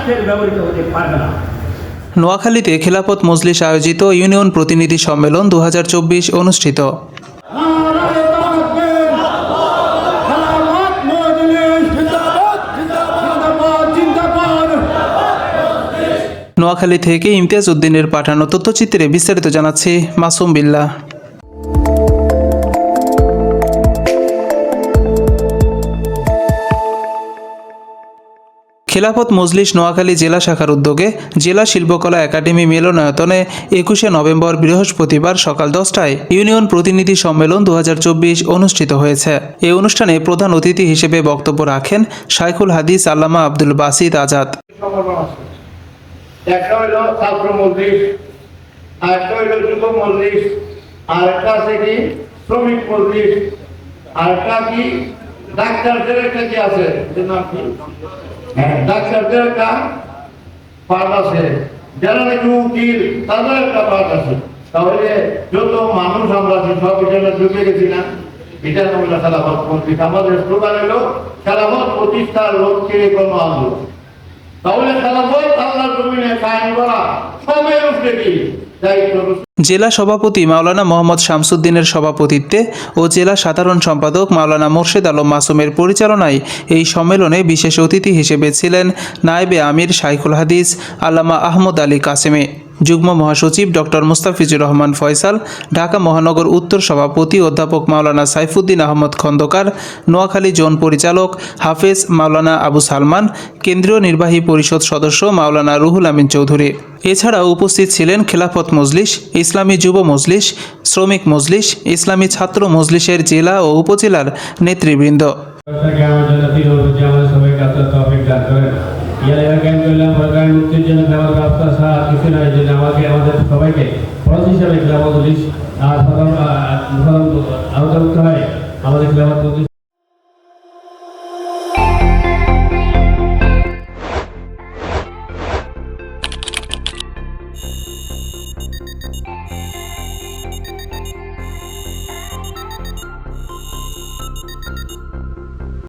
রাষ্ট্রের ব্যবহৃত হতে পারবে না। নোয়াখালীতে খিলাফত মজলিস আয়োজিত ইউনিয়ন প্রতিনিধি সম্মেলন 2024 অনুষ্ঠিত। নোয়াখালী থেকে ইমতিয়াজ উদ্দিনের পাঠানো তথ্যচিত্রে বিস্তারিত জানাচ্ছি মাসুম বিল্লাহ। খিলাফত মজলিস নোয়াখালী জেলা শাখার উদ্যোগে জেলা শিল্পকলা একাডেমি মিলনায়তনে 21শে নভেম্বর বৃহস্পতিবার সকাল 10টায় ইউনিয়ন প্রতিনিধি সম্মেলন 2024 অনুষ্ঠিত হয়েছে। এই অনুষ্ঠানে প্রধান অতিথি হিসেবে বক্তব্য রাখেন শাইখুল হাদিস আল্লামা আব্দুল বাসিত আজাদ। একটা হইল ছাত্র মজলিস, আরেকটা হইল যুব মজলিস, আরেকটা আছে কি শ্রমিক মজলিস, আরেকটা কি ডাক্তারদের একটা কি আছে নাম কি, ডাক্তারদের একটা পার্ট আছে, যারা নাকি উকিল তাদের একটা পার্ট আছে। তাহলে যত মানুষ আমরা সব এটা ঢুকে গেছি না, এটা আমরা খেলাফত মজলিস। আমাদের স্লোগান হলো খেলাফত প্রতিষ্ঠার লক্ষ্যে কোনো আন্দোলন। তাহলে খেলাফত আল্লাহর জমিনে কায়েম করা সবাই উঠে কি দায়িত্ব। জেলা সভাপতি মাওলানা মোহাম্মদ শামসুদ্দিনের সভাপতিত্বে ও জেলা সাধারণ সম্পাদক মাওলানা মোর্শেদ আলম মাসুমের পরিচালনায় এই সম্মেলনে বিশেষ অতিথি হিসেবে ছিলেন নায়েবে আমির শাইখুল হাদিস আল্লামা আহমদ আলী কাসেমি, যুগ্ম মহাসচিব ডক্টর মুস্তাফিজুর রহমান ফয়সাল, ঢাকা মহানগর উত্তর সভাপতি অধ্যাপক মাওলানা সাইফুদ্দিন আহমদ খন্দকার, নোয়াখালী জোন পরিচালক হাফেজ মাওলানা আবু সালমান, কেন্দ্রীয় নির্বাহী পরিষদ সদস্য মাওলানা রুহুল আমিন চৌধুরী। এছাড়াও উপস্থিত ছিলেন খেলাফত মজলিস, ইসলামী যুব মজলিস, শ্রমিক মজলিস, ইসলামী ছাত্র মজলিসের জেলা ও উপজেলার নেতৃবৃন্দ। আমাদের